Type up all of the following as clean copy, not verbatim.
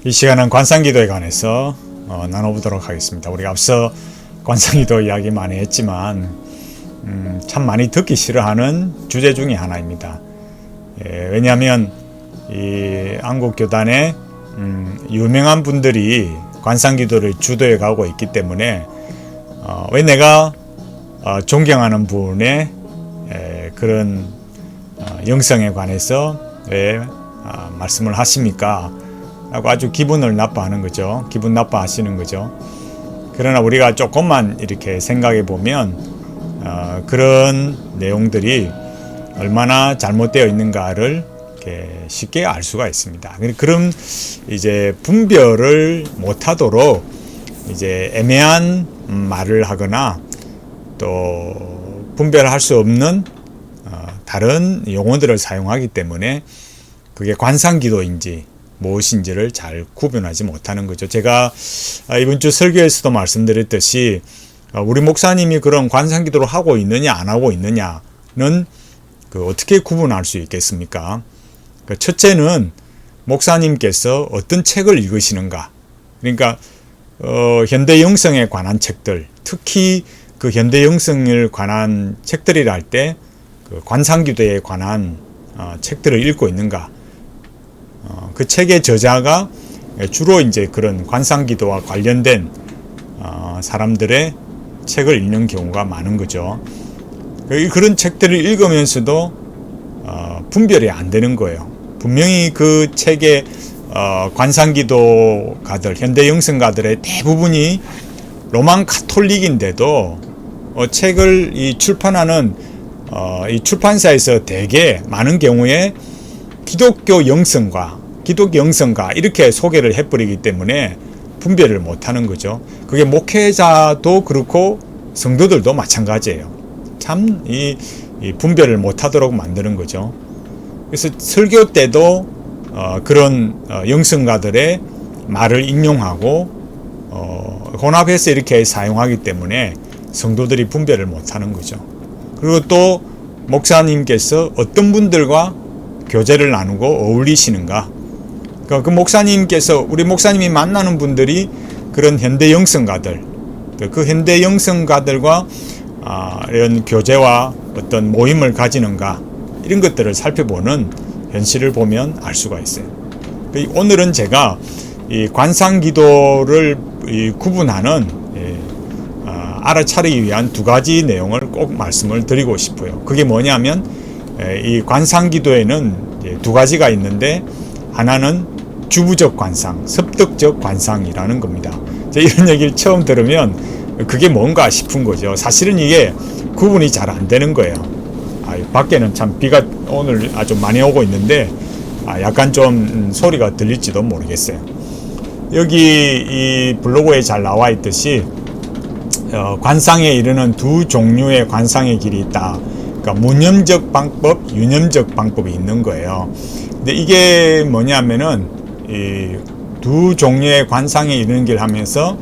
이 시간은 관상기도에 관해서 나눠보도록 하겠습니다. 우리가 앞서 관상기도 이야기 많이 했지만 참 많이 듣기 싫어하는 주제 중에 하나입니다. 왜냐하면 이 한국교단에 유명한 분들이 관상기도를 주도해 가고 있기 때문에 왜 내가 존경하는 분의 그런 영성에 관해서 왜 말씀을 하십니까? 라고 아주 기분을 나빠하는 거죠. 기분 나빠하시는 거죠. 그러나 우리가 조금만 이렇게 생각해 보면 그런 내용들이 얼마나 잘못되어 있는가를 이렇게 쉽게 알 수가 있습니다. 그럼 이제 분별을 못하도록 이제 애매한 말을 하거나 또 분별할 수 없는 다른 용어들을 사용하기 때문에 그게 관상기도인지 무엇인지를 잘 구분하지 못하는 거죠. 제가 이번 주 설교에서도 말씀드렸듯이 우리 목사님이 그런 관상기도를 하고 있느냐 안 하고 있느냐는 어떻게 구분할 수 있겠습니까? 첫째는 목사님께서 어떤 책을 읽으시는가. 그러니까 현대 영성에 관한 책들, 특히 그 현대 영성을 관한 책들이라 할 때 그 관상기도에 관한 책들을 읽고 있는가. 그 책의 저자가 주로 이제 그런 관상기도와 관련된 사람들의 책을 읽는 경우가 많은 거죠. 그런 책들을 읽으면서도 분별이 안 되는 거예요. 분명히 그 책의 관상기도가들, 현대 영성가들의 대부분이 로만 카톨릭인데도 책을 이 출판하는 이 출판사에서 대개 많은 경우에 기독교 영성가 이렇게 소개를 해버리기 때문에 분별을 못하는 거죠. 그게 목회자도 그렇고 성도들도 마찬가지예요. 참 이 분별을 못하도록 만드는 거죠. 그래서 설교 때도 그런 영성가들의 말을 인용하고 혼합해서 이렇게 사용하기 때문에 성도들이 분별을 못하는 거죠. 그리고 또 목사님께서 어떤 분들과 교제를 나누고 어울리시는가. 그 목사님께서 우리 목사님이 만나는 분들이 그런 현대 영성가들, 그 현대 영성가들과 이런 교제와 어떤 모임을 가지는가 이런 것들을 살펴보는 현실을 보면 알 수가 있어요. 오늘은 제가 이 관상기도를 구분하는 알아차리기 위한 두 가지 내용을 꼭 말씀을 드리고 싶어요. 그게 뭐냐면 이 관상기도에는 두 가지가 있는데 하나는 주부적 관상, 섭득적 관상이라는 겁니다. 이런 얘기를 처음 들으면 그게 뭔가 싶은 거죠. 사실은 이게 구분이 잘 안 되는 거예요. 밖에는 참 비가 오늘 아주 많이 오고 있는데 약간 좀 소리가 들릴지도 모르겠어요. 여기 이 블로그에 잘 나와 있듯이 관상에 이르는 두 종류의 관상의 길이 있다. 그러니까 무념적 방법, 유념적 방법이 있는 거예요. 근데 이게 뭐냐면은 이 두 종류의 관상에 이르는 길 하면서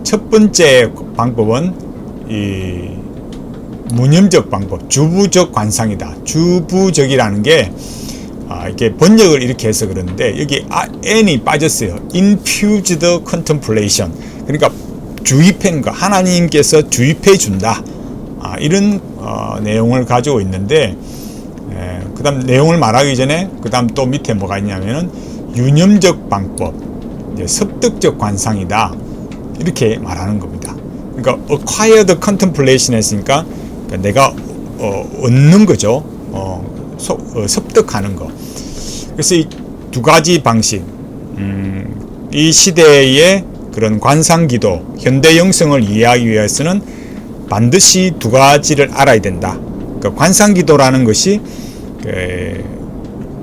첫 번째 방법은 이 무념적 방법, 주부적 관상이다. 주부적이라는 게 이렇게 번역을 이렇게 해서 그러는데 여기 n이 빠졌어요. infused contemplation. 그러니까 주입한 거, 하나님께서 주입해 준다. 이런 내용을 가지고 있는데 그 다음 내용을 말하기 전에 그 다음 또 밑에 뭐가 있냐면은 유념적 방법, 이제 습득적 관상이다. 이렇게 말하는 겁니다. 그러니까 acquired contemplation 했으니까 내가 얻는 거죠. 습득하는 거. 그래서 이 두 가지 방식, 이 시대의 그런 관상기도, 현대 영성을 이해하기 위해서는 반드시 두 가지를 알아야 된다. 그러니까 관상기도라는 것이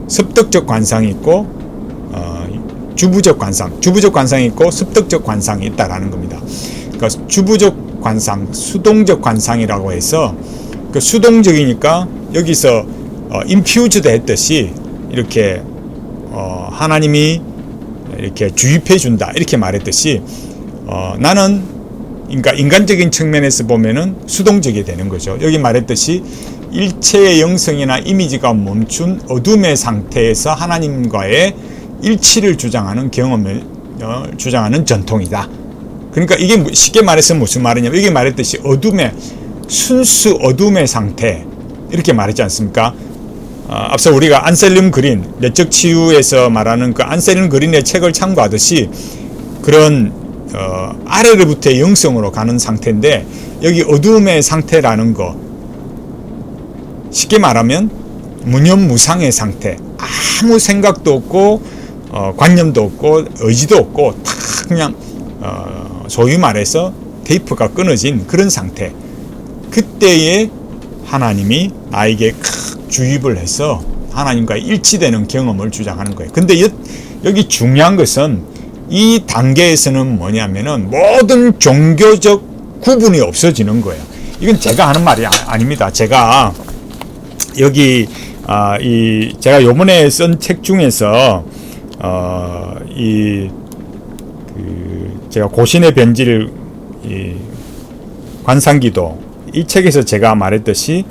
습득적 관상이 있고 주부적 관상이 있고 습득적 관상이 있다라는 겁니다. 그러니까 주부적 관상, 수동적 관상이라고 해서 그 수동적이니까 여기서 infused 했듯이 이렇게 하나님이 이렇게 주입해 준다 이렇게 말했듯이 나는 그러니까 인간적인 측면에서 보면은 수동적이 되는 거죠. 여기 말했듯이 일체의 영성이나 이미지가 멈춘 어둠의 상태에서 하나님과의 일치를 주장하는 경험을 주장하는 전통이다. 그러니까 이게 쉽게 말해서 무슨 말이냐면, 이게 말했듯이 순수 어둠의 상태, 이렇게 말했지 않습니까? 앞서 우리가 안셀름 그린, 내적 치유에서 말하는 그 안셀름 그린의 책을 참고하듯이 그런 아래로부터 영성으로 가는 상태인데, 여기 어둠의 상태라는 거, 쉽게 말하면 무념무상의 상태, 아무 생각도 없고 관념도 없고 의지도 없고 다 그냥 소위 말해서 테이프가 끊어진 그런 상태. 그때에 하나님이 나에게 주입을 해서 하나님과 일치되는 경험을 주장하는 거예요. 근데 여기 중요한 것은 이 단계에서는 뭐냐면은 모든 종교적 구분이 없어지는 거예요. 이건 제가 하는 말이 아닙니다. 제가 여기 제가 요번에 쓴 책 중에서 제가 고신의 변질 관상기도, 이 책에서 제가 말했듯이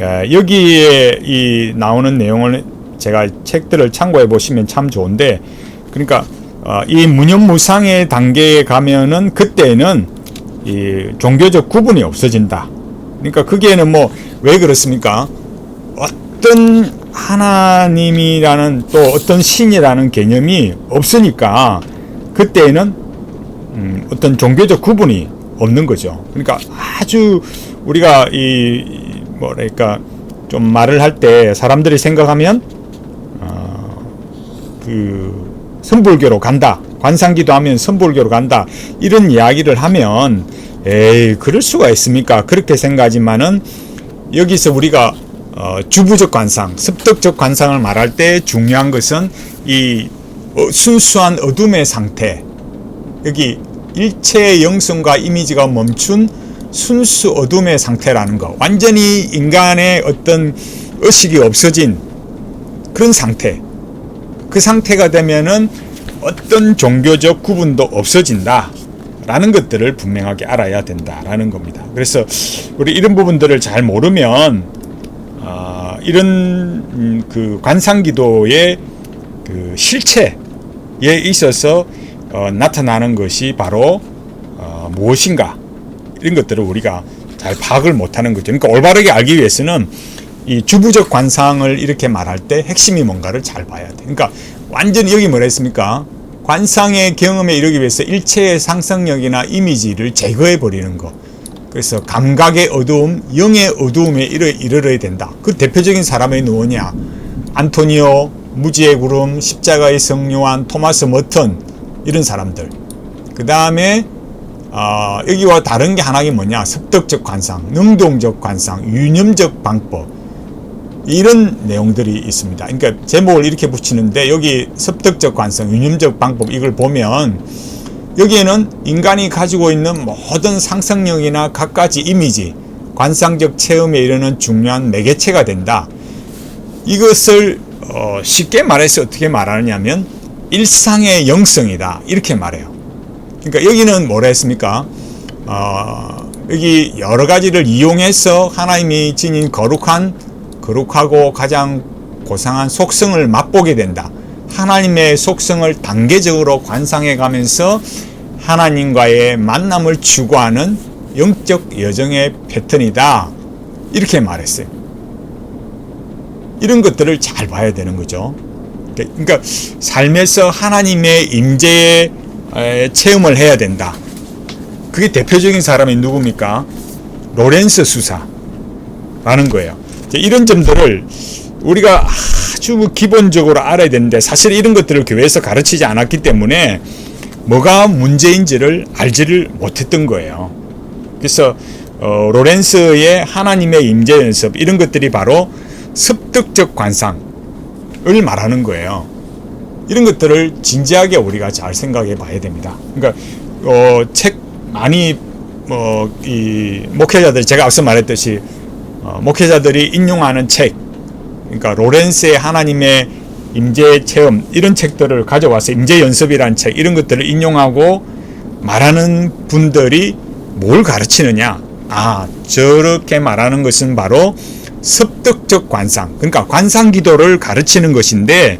여기에 나오는 내용을 제가 책들을 참고해 보시면 참 좋은데, 그러니까 이 무념무상의 단계에 가면은 그때는 이 종교적 구분이 없어진다. 그러니까 거기에는 뭐 왜 그렇습니까? 어떤 하나님이라는 또 어떤 신이라는 개념이 없으니까 그때는 어떤 종교적 구분이 없는 거죠. 그러니까 아주 우리가 뭐랄까 좀 말을 할 때 사람들이 생각하면 선불교로 간다, 관상기도 하면 선불교로 간다, 이런 이야기를 하면 에이 그럴 수가 있습니까? 그렇게 생각하지만은 여기서 우리가 주부적 관상, 습득적 관상을 말할 때 중요한 것은 이 순수한 어둠의 상태, 여기 일체의 영성과 이미지가 멈춘 순수 어둠의 상태라는 거, 완전히 인간의 어떤 의식이 없어진 그런 상태, 그 상태가 되면은 어떤 종교적 구분도 없어진다 라는 것들을 분명하게 알아야 된다라는 겁니다. 그래서 우리 이런 부분들을 잘 모르면 이런 그 관상기도의 그 실체에 있어서 나타나는 것이 바로 무엇인가, 이런 것들을 우리가 잘 파악을 못하는 거죠. 그러니까 올바르게 알기 위해서는 이 주부적 관상을 이렇게 말할 때 핵심이 뭔가를 잘 봐야 돼. 그러니까 완전히 여기 뭐라 했습니까? 관상의 경험에 이르기 위해서 일체의 상상력이나 이미지를 제거해 버리는 것. 그래서 감각의 어두움, 영의 어두움에 이르러야 된다. 그 대표적인 사람이 누구냐? 안토니오, 무지의 구름, 십자가의 성 요한, 토마스 머턴, 이런 사람들. 그 다음에 여기와 다른 게 하나가 뭐냐? 습득적 관상, 능동적 관상, 유념적 방법, 이런 내용들이 있습니다. 그러니까 제목을 이렇게 붙이는데, 여기 습득적 관상, 유념적 방법, 이걸 보면 여기에는 인간이 가지고 있는 모든 상상력이나 갖가지 이미지, 관상적 체험에 이르는 중요한 매개체가 된다. 이것을 쉽게 말해서 어떻게 말하느냐면 일상의 영성이다, 이렇게 말해요. 그러니까 여기는 뭐라 했습니까? 여기 여러 가지를 이용해서 하나님이 지닌 거룩하고 가장 고상한 속성을 맛보게 된다. 하나님의 속성을 단계적으로 관상해 가면서 하나님과의 만남을 추구하는 영적 여정의 패턴이다, 이렇게 말했어요. 이런 것들을 잘 봐야 되는 거죠. 그러니까 삶에서 하나님의 임재의 체험을 해야 된다. 그게 대표적인 사람이 누굽니까? 로렌스 수사라는 거예요. 이런 점들을 우리가 아주 기본적으로 알아야 되는데, 사실 이런 것들을 교회에서 가르치지 않았기 때문에 뭐가 문제인지를 알지를 못했던 거예요. 그래서 로렌스의 하나님의 임재 연습, 이런 것들이 바로 습득적 관상을 말하는 거예요. 이런 것들을 진지하게 우리가 잘 생각해 봐야 됩니다. 그러니까 책 많이 이 목회자들, 제가 앞서 말했듯이 목회자들이 인용하는 책, 그러니까 로렌스의 하나님의 임재 체험, 이런 책들을 가져와서 임재 연습이라는 책, 이런 것들을 인용하고 말하는 분들이 뭘 가르치느냐? 저렇게 말하는 것은 바로 습득적 관상, 그러니까 관상 기도를 가르치는 것인데,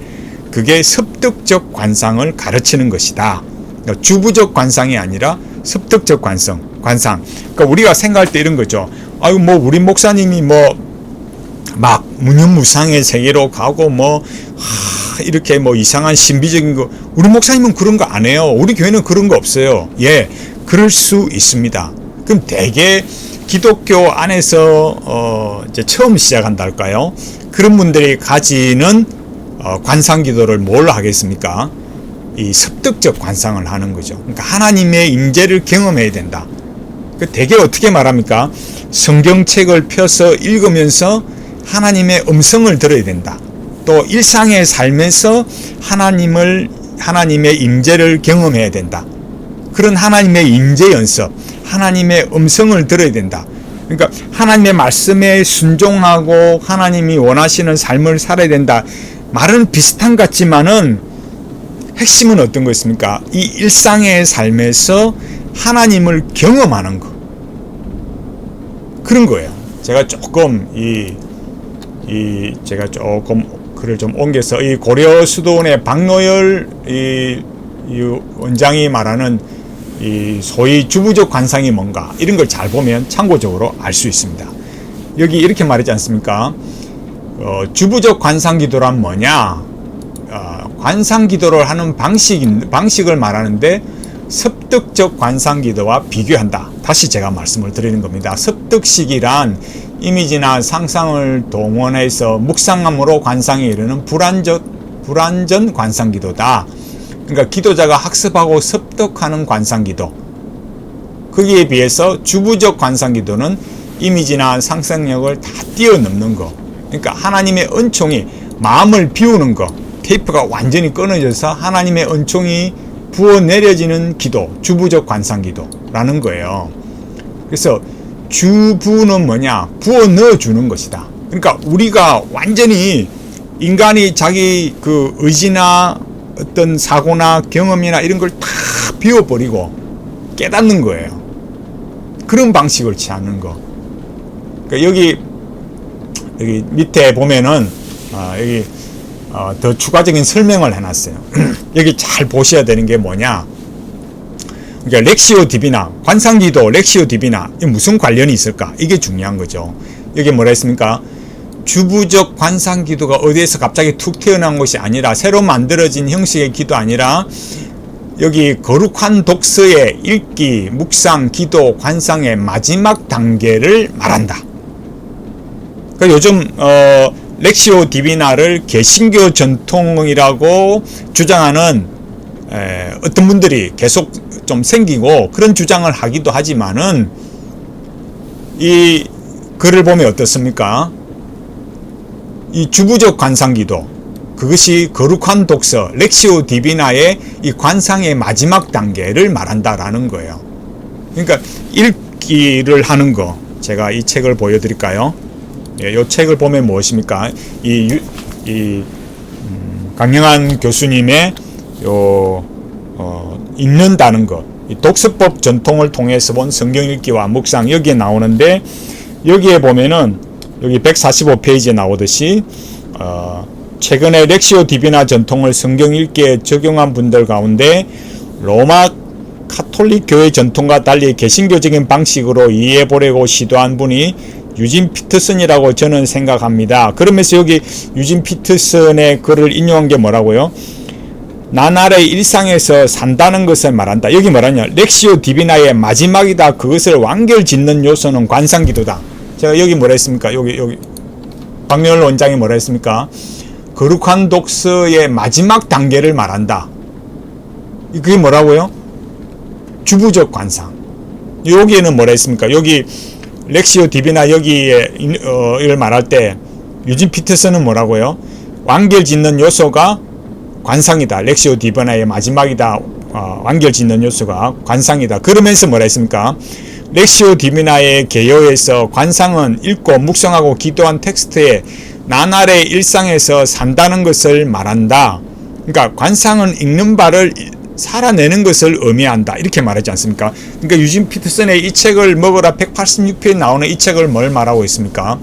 그게 습득적 관상을 가르치는 것이다. 그러니까 주부적 관상이 아니라 습득적 관상. 그러니까 우리가 생각할 때 이런 거죠. 아유, 뭐 우리 목사님이 뭐 막 무념무상의 세계로 가고 뭐 이렇게 뭐 이상한 신비적인 거, 우리 목사님은 그런 거 안 해요. 우리 교회는 그런 거 없어요. 예, 그럴 수 있습니다. 그럼 대개 기독교 안에서 이제 처음 시작한다 할까요? 그런 분들이 가지는 관상기도를 뭘 하겠습니까? 이 습득적 관상을 하는 거죠. 그러니까 하나님의 임재를 경험해야 된다. 대개 어떻게 말합니까? 성경책을 펴서 읽으면서 하나님의 음성을 들어야 된다. 또 일상의 삶에서 하나님의 임재를 경험해야 된다. 그런 하나님의 임재 연습, 하나님의 음성을 들어야 된다. 그러니까 하나님의 말씀에 순종하고 하나님이 원하시는 삶을 살아야 된다. 말은 비슷한 것 같지만은 핵심은 어떤 것입니까? 이 일상의 삶에서 하나님을 경험하는 것. 그런 거예요. 제가 조금 제가 조금 글을 좀 옮겨서 이 고려 수도원의 박노열 이 원장이 말하는 이 소위 주부적 관상이 뭔가 이런 걸 잘 보면 참고적으로 알 수 있습니다. 여기 이렇게 말하지 않습니까? 주부적 관상기도란 뭐냐? 관상기도를 하는 방식을 말하는데 습득적 관상기도와 비교한다. 다시 제가 말씀을 드리는 겁니다. 습득식이란 이미지나 상상을 동원해서 묵상함으로 관상에 이르는 불완전 관상기도다. 그러니까 기도자가 학습하고 습득하는 관상기도. 거기에 비해서 주부적 관상기도는 이미지나 상상력을 다 뛰어넘는 거. 그러니까 하나님의 은총이 마음을 비우는 거. 테이프가 완전히 끊어져서 하나님의 은총이 부어 내려지는 기도, 주부적 관상기도라는 거예요. 그래서 주부는 뭐냐? 부어 넣어주는 것이다. 그러니까 우리가 완전히 인간이 자기 그 의지나 어떤 사고나 경험이나 이런 걸 다 비워버리고 깨닫는 거예요. 그런 방식을 취하는 거. 그러니까 여기 밑에 보면은 여기 더 추가적인 설명을 해놨어요. 여기 잘 보셔야 되는 게 뭐냐? 그러니까 렉시오 디비나, 관상기도, 렉시오 디비나, 이 무슨 관련이 있을까? 이게 중요한 거죠. 여기 뭐라 했습니까? 주부적 관상기도가 어디에서 갑자기 툭 튀어나온 것이 아니라 새로 만들어진 형식의 기도 아니라 여기 거룩한 독서의 읽기, 묵상, 기도, 관상의 마지막 단계를 말한다. 그러니까 요즘 렉시오 디비나를 개신교 전통이라고 주장하는 어떤 분들이 계속 좀 생기고 그런 주장을 하기도 하지만은 이 글을 보면 어떻습니까? 이 주부적 관상기도, 그것이 거룩한 독서 렉시오 디비나의 이 관상의 마지막 단계를 말한다라는 거예요. 그러니까 읽기를 하는 거, 제가 이 책을 보여드릴까요? 이 책을 보면 무엇입니까? 강영한 교수님의 읽는다는 것, 이 독서법 전통을 통해서 본 성경 읽기와 묵상, 여기에 나오는데, 여기에 보면은 여기 145페이지에 나오듯이 최근에 렉시오 디비나 전통을 성경 읽기에 적용한 분들 가운데 로마 카톨릭 교회 전통과 달리 개신교적인 방식으로 이해해보려고 시도한 분이 유진 피터슨이라고 저는 생각합니다. 그러면서 여기 유진 피터슨의 글을 인용한 게 뭐라고요? 나날의 일상에서 산다는 것을 말한다. 여기 뭐라냐? 렉시오 디비나의 마지막이다. 그것을 완결짓는 요소는 관상기도다. 제가 여기 뭐라 했습니까? 여기 박노열 원장이 뭐라 했습니까? 거룩한 독서의 마지막 단계를 말한다. 그게 뭐라고요? 주부적 관상. 여기에는 뭐라 했습니까? 여기 렉시오 디비나 여기에 이걸 말할 때 유진 피터슨은 뭐라고요? 완결짓는 요소가 관상이다. 렉시오 디비나의 마지막이다. 완결짓는 요소가 관상이다. 그러면서 뭐라 했습니까? 렉시오 디비나의 개요에서 관상은 읽고 묵상하고 기도한 텍스트에 나날의 일상에서 산다는 것을 말한다. 그러니까 관상은 읽는 바를 살아내는 것을 의미한다. 이렇게 말하지 않습니까? 그러니까 유진 피터슨의 이 책을 먹어라 186페이지에 나오는 이 책을 뭘 말하고 있습니까?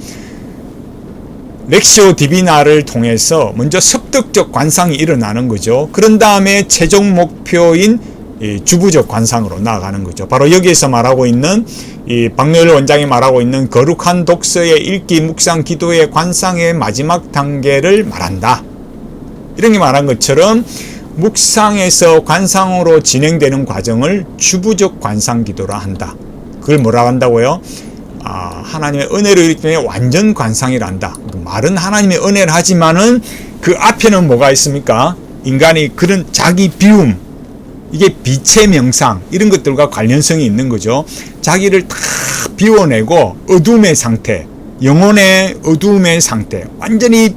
렉시오 디비나를 통해서 먼저 습득적 관상이 일어나는 거죠. 그런 다음에 최종 목표인 이 주부적 관상으로 나아가는 거죠. 바로 여기에서 말하고 있는 이 박노일 원장이 말하고 있는 거룩한 독서의 읽기, 묵상, 기도의 관상의 마지막 단계를 말한다. 이런 게 말한 것처럼 묵상에서 관상으로 진행되는 과정을 주부적 관상 기도라 한다. 그걸 뭐라고 한다고요? 하나님의 은혜로 이르기 때문에 완전 관상이라 한다. 말은 하나님의 은혜를 하지만은 그 앞에는 뭐가 있습니까? 인간이 그런 자기 비움, 이게 빛의 명상 이런 것들과 관련성이 있는 거죠. 자기를 다 비워내고 어둠의 상태, 영혼의 어둠의 상태, 완전히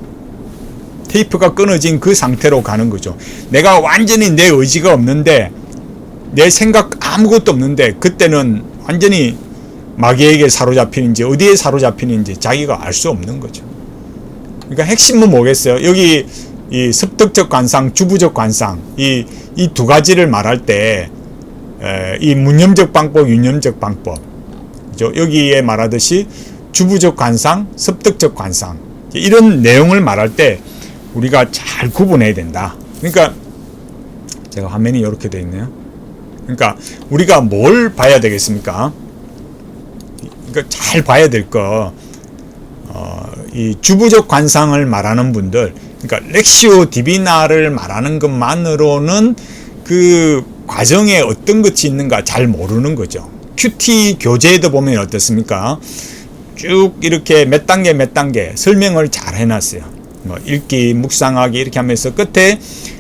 테이프가 끊어진 그 상태로 가는 거죠. 내가 완전히 내 의지가 없는데, 내 생각 아무것도 없는데, 그때는 완전히 마귀에게 사로잡히는지 어디에 사로잡히는지 자기가 알 수 없는 거죠. 그러니까 핵심은 뭐겠어요? 여기 이 습득적 관상, 주부적 관상, 이 두 가지를 말할 때 이 문념적 방법, 윤념적 방법, 그죠? 여기에 말하듯이 주부적 관상, 습득적 관상, 이런 내용을 말할 때 우리가 잘 구분해야 된다. 그러니까 제가 화면이 이렇게 되어 있네요. 그러니까 우리가 뭘 봐야 되겠습니까? 그러니까 잘 봐야 될 거, 이 주부적 관상을 말하는 분들, 그러니까 렉시오 디비나를 말하는 것만으로는 그 과정에 어떤 것이 있는가 잘 모르는 거죠. 큐티 교재에도 보면 어떻습니까? 쭉 이렇게 몇 단계 몇 단계 설명을 잘 해놨어요. 뭐 읽기, 묵상하기 이렇게 하면서 끝에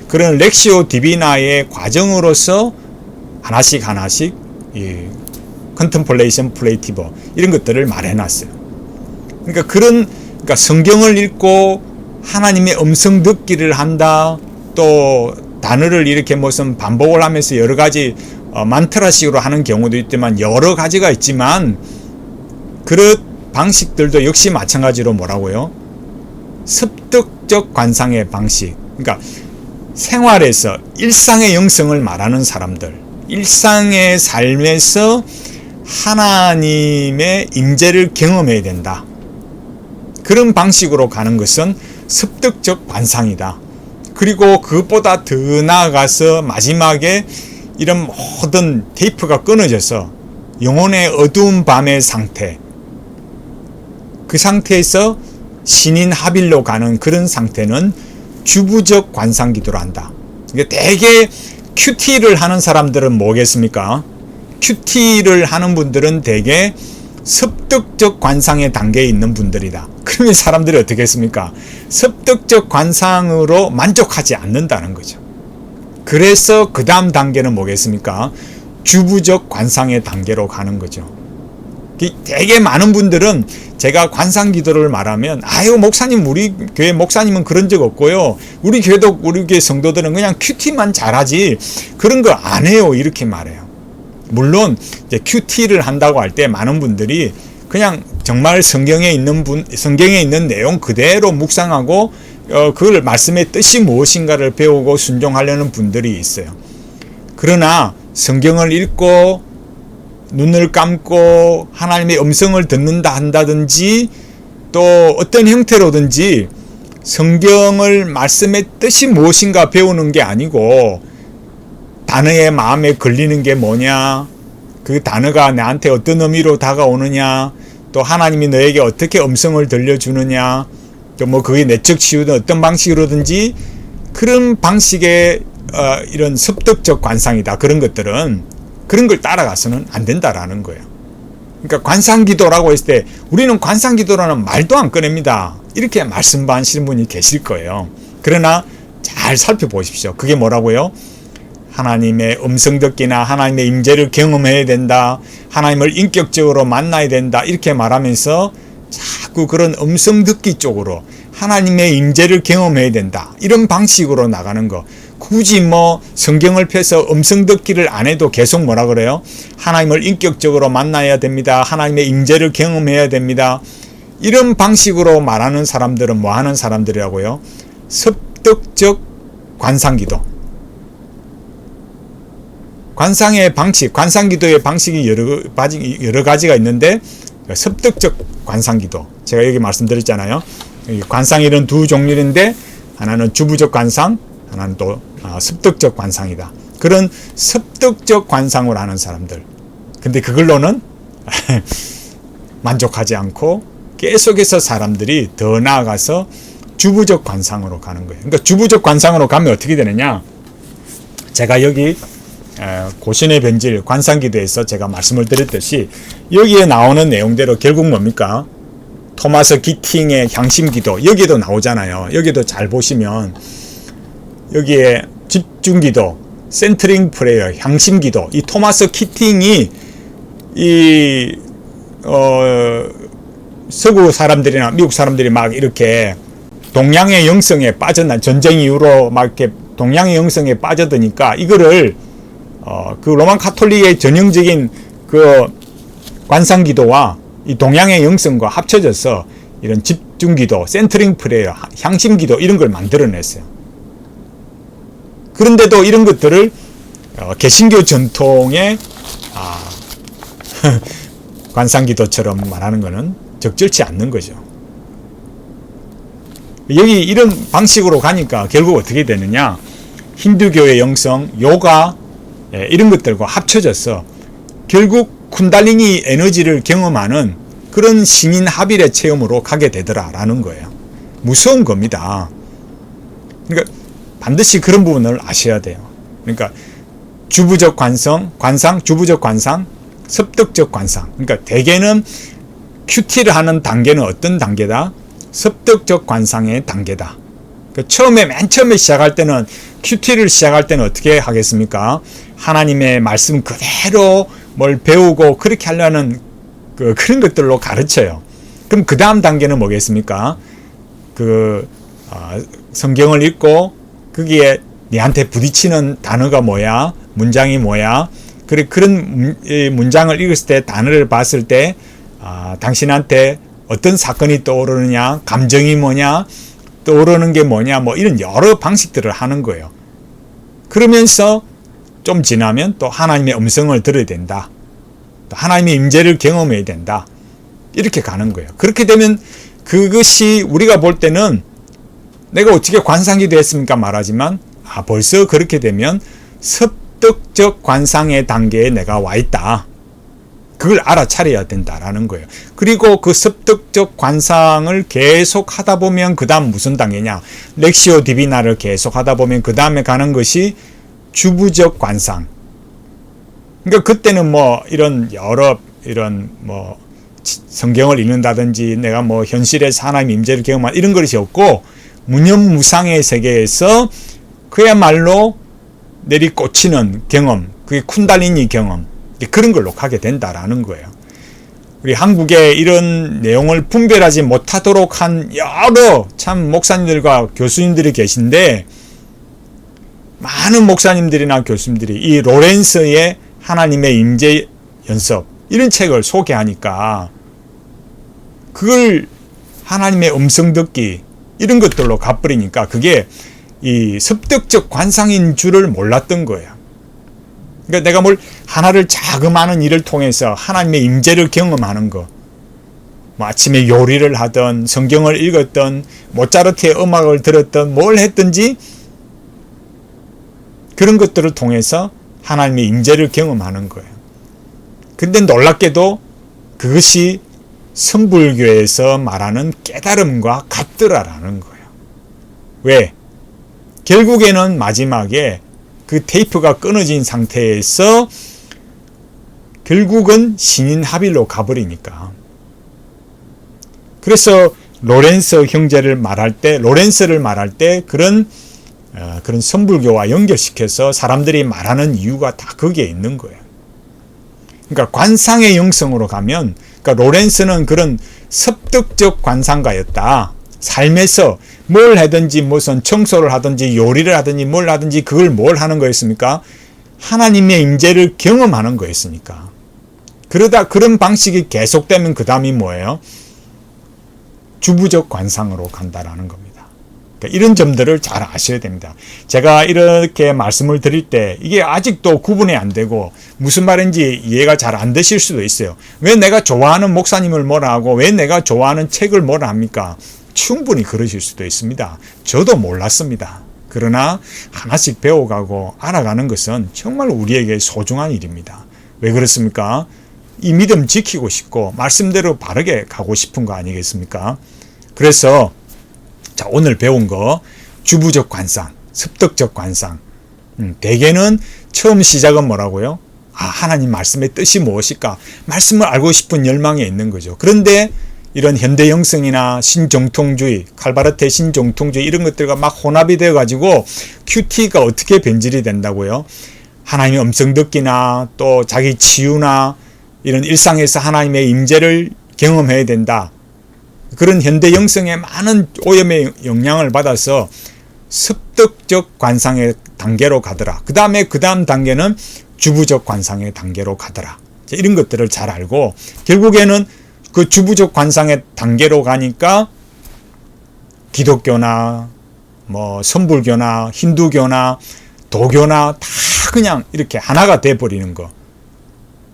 그런 렉시오 디비나의 과정으로서 하나씩 하나씩 이 컨템플레이션 플레이티버 이런 것들을 말해놨어요. 그러니까 성경을 읽고 하나님의 음성 듣기를 한다. 또 단어를 이렇게 무슨 반복을 하면서 여러 가지 만트라식으로 하는 경우도 있지만 여러 가지가 있지만 그런 방식들도 역시 마찬가지로 뭐라고요? 습득적 관상의 방식. 그러니까 생활에서 일상의 영성을 말하는 사람들, 일상의 삶에서 하나님의 임재를 경험해야 된다. 그런 방식으로 가는 것은 습득적 관상이다. 그리고 그것보다 더 나아가서 마지막에 이런 모든 테이프가 끊어져서 영혼의 어두운 밤의 상태, 그 상태에서 신인 하빌로 가는 그런 상태는 주부적 관상 기도를 한다. 대개 큐티를 하는 사람들은 뭐겠습니까? 큐티를 하는 분들은 대개 습득적 관상의 단계에 있는 분들이다. 그러면 사람들이 어떻게 했습니까? 습득적 관상으로 만족하지 않는다는 거죠. 그래서 그 다음 단계는 뭐겠습니까? 주부적 관상의 단계로 가는 거죠. 되게 많은 분들은 제가 관상 기도를 말하면 아유 목사님, 우리 교회 목사님은 그런 적 없고요, 우리 교회도 우리 교회 성도들은 그냥 큐티만 잘하지 그런 거 안 해요, 이렇게 말해요. 물론 이제 큐티를 한다고 할 때 많은 분들이 그냥 정말 성경에 있는 내용 그대로 묵상하고 그걸 말씀의 뜻이 무엇인가를 배우고 순종하려는 분들이 있어요. 그러나 성경을 읽고 눈을 감고 하나님의 음성을 듣는다 한다든지 또 어떤 형태로든지 성경을 말씀의 뜻이 무엇인가 배우는 게 아니고 단어의 마음에 걸리는 게 뭐냐, 그 단어가 나한테 어떤 의미로 다가오느냐, 또 하나님이 너에게 어떻게 음성을 들려주느냐, 또 뭐 그게 내적 치유든 어떤 방식으로든지 그런 방식의 이런 습득적 관상이다. 그런 것들은 그런 걸 따라가서는 안 된다라는 거예요. 그러니까 관상기도라고 했을 때 우리는 관상기도라는 말도 안 꺼냅니다. 이렇게 말씀하시는 분이 계실 거예요. 그러나 잘 살펴보십시오. 그게 뭐라고요? 하나님의 음성 듣기나 하나님의 임재를 경험해야 된다, 하나님을 인격적으로 만나야 된다, 이렇게 말하면서 자꾸 그런 음성 듣기 쪽으로 하나님의 임재를 경험해야 된다, 이런 방식으로 나가는 거. 굳이 뭐 성경을 펴서 음성 듣기를 안 해도 계속 뭐라 그래요? 하나님을 인격적으로 만나야 됩니다, 하나님의 임재를 경험해야 됩니다. 이런 방식으로 말하는 사람들은 뭐 하는 사람들이라고요? 습득적 관상기도. 관상의 방식, 관상기도의 방식이 여러 가지가 있는데 습득적 관상기도, 제가 여기 말씀드렸잖아요. 관상이 이런 두 종류인데 하나는 주부적 관상, 하나는 또 습득적 관상이다. 그런 습득적 관상으로 하는 사람들. 근데 그걸로는 만족하지 않고 계속해서 사람들이 더 나아가서 주부적 관상으로 가는 거예요. 그러니까 주부적 관상으로 가면 어떻게 되느냐? 제가 여기 고신의 변질 관상기도에서 제가 말씀을 드렸듯이 여기에 나오는 내용대로 결국 뭡니까? 토마스 기팅의 향심기도 여기도 나오잖아요. 여기도 잘 보시면 여기에 집중기도, 센트링 프레이어, 향심기도, 이 토마스 기팅이 이 서구 사람들이나 미국 사람들이 막 이렇게 동양의 영성에 빠졌나, 전쟁 이후로 막 이렇게 동양의 영성에 빠져드니까 이거를 그 로만 카톨릭의 전형적인 그 관상기도와 이 동양의 영성과 합쳐져서 이런 집중기도, 센터링 프레이어, 향심기도 이런 걸 만들어냈어요. 그런데도 이런 것들을 개신교 전통의 관상기도처럼 말하는 것은 적절치 않는 거죠. 여기 이런 방식으로 가니까 결국 어떻게 되느냐? 힌두교의 영성, 요가 이런 것들과 합쳐져서 결국 쿤달리니 에너지를 경험하는 그런 신인합일의 체험으로 가게 되더라라는 거예요. 무서운 겁니다. 그러니까 반드시 그런 부분을 아셔야 돼요. 그러니까 주부적 관상, 주부적 관상, 습득적 관상. 그러니까 대개는 큐티를 하는 단계는 어떤 단계다? 습득적 관상의 단계다. 그러니까 맨 처음에 시작할 때는 큐티를 시작할 때는 어떻게 하겠습니까? 하나님의 말씀 그대로 뭘 배우고 그렇게 하려는 그런 것들로 가르쳐요. 그럼 그 다음 단계는 뭐겠습니까? 성경을 읽고 거기에 네한테 부딪히는 단어가 뭐야? 문장이 뭐야? 그런 문장을 읽었을 때, 단어를 봤을 때 당신한테 어떤 사건이 떠오르느냐, 감정이 뭐냐, 떠오르는 게 뭐냐, 뭐 이런 여러 방식들을 하는 거예요. 그러면서 좀 지나면 또 하나님의 음성을 들어야 된다. 또 하나님의 임재를 경험해야 된다. 이렇게 가는 거예요. 그렇게 되면 그것이 우리가 볼 때는 내가 어떻게 관상기도 했습니까? 말하지만 벌써 그렇게 되면 습득적 관상의 단계에 내가 와 있다. 그걸 알아차려야 된다라는 거예요. 그리고 그 습득적 관상을 계속 하다 보면 그 다음 무슨 단계냐? 렉시오 디비나를 계속 하다 보면 그 다음에 가는 것이 주부적 관상. 그러니까 그때는 뭐 이런 뭐 성경을 읽는다든지 내가 뭐 현실에서 하나님의 임재를 경험한 이런 것이 없고 무념무상의 세계에서 그야말로 내리꽂히는 경험, 그게 쿤달리니 경험, 그런 걸로 가게 된다라는 거예요. 우리 한국에 이런 내용을 분별하지 못하도록 한 여러 참 목사님들과 교수님들이 계신데, 많은 목사님들이나 교수님들이 이 로렌스의 하나님의 임재 연습 이런 책을 소개하니까 그걸 하나님의 음성 듣기 이런 것들로 가버리니까 그게 이 습득적 관상인 줄을 몰랐던 거예요. 그러니까 내가 뭘 하나를 자그마한 일을 통해서 하나님의 임재를 경험하는 거, 뭐 아침에 요리를 하던 성경을 읽었던 모차르트의 음악을 들었던 뭘 했든지 그런 것들을 통해서 하나님의 임재를 경험하는 거예요. 근데 놀랍게도 그것이 성불교에서 말하는 깨달음과 같더라라는 거예요. 왜? 결국에는 마지막에 그 테이프가 끊어진 상태에서 결국은 신인합일로 가버리니까. 그래서 로렌스 형제를 말할 때, 로렌스를 말할 때 그런 성불교와 연결시켜서 사람들이 말하는 이유가 다 거기에 있는 거예요. 그러니까 관상의 영성으로 가면, 그러니까 로렌스는 그런 습득적 관상가였다. 삶에서 뭘 하든지 무슨 청소를 하든지 요리를 하든지 뭘 하든지 그걸 뭘 하는 거였습니까? 하나님의 임재를 경험하는 거였으니까. 그러다 그런 방식이 계속되면 그 다음이 뭐예요? 주부적 관상으로 간다라는 겁니다. 그러니까 이런 점들을 잘 아셔야 됩니다. 제가 이렇게 말씀을 드릴 때 이게 아직도 구분이 안 되고 무슨 말인지 이해가 잘 안 되실 수도 있어요. 왜 내가 좋아하는 목사님을 뭐라 하고 왜 내가 좋아하는 책을 뭐라 합니까? 충분히 그러실 수도 있습니다. 저도 몰랐습니다. 그러나 하나씩 배워가고 알아가는 것은 정말 우리에게 소중한 일입니다. 왜 그렇습니까? 이 믿음 지키고 싶고 말씀대로 바르게 가고 싶은 거 아니겠습니까? 그래서 자, 오늘 배운 거 주부적 관상, 습득적 관상. 대개는 처음 시작은 뭐라고요? 하나님 말씀의 뜻이 무엇일까? 말씀을 알고 싶은 열망이 있는 거죠. 그런데 이런 현대 영성이나 신정통주의, 칼바르트의 신정통주의 이런 것들과 막 혼합이 되어 가지고 큐티가 어떻게 변질이 된다고요? 하나님의 음성 듣기나 또 자기 치유나 이런 일상에서 하나님의 임재를 경험해야 된다. 그런 현대 영성의 많은 오염의 영향을 받아서 습득적 관상의 단계로 가더라. 그 다음 단계는 주부적 관상의 단계로 가더라. 이런 것들을 잘 알고 결국에는 그 주부적 관상의 단계로 가니까 기독교나 뭐 선불교나 힌두교나 도교나 다 그냥 이렇게 하나가 돼버리는 거.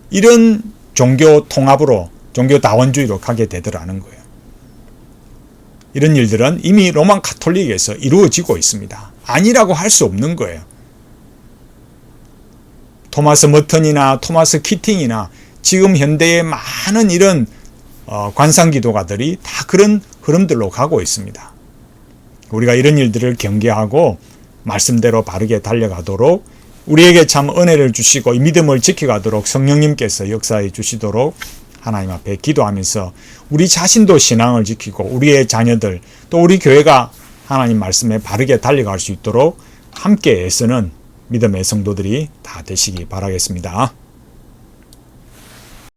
이런 종교 통합으로 종교 다원주의로 가게 되더라는 거예요. 이런 일들은 이미 로만 가톨릭에서 이루어지고 있습니다. 아니라고 할 수 없는 거예요. 토마스 머턴이나 토마스 키팅이나 지금 현대의 많은 이런 관상기도가들이 다 그런 흐름들로 가고 있습니다. 우리가 이런 일들을 경계하고 말씀대로 바르게 달려가도록 우리에게 참 은혜를 주시고 이 믿음을 지켜가도록 성령님께서 역사해 주시도록 하나님 앞에 기도하면서 우리 자신도 신앙을 지키고 우리의 자녀들 또 우리 교회가 하나님 말씀에 바르게 달려갈 수 있도록 함께 애쓰는 믿음의 성도들이 다 되시기 바라겠습니다.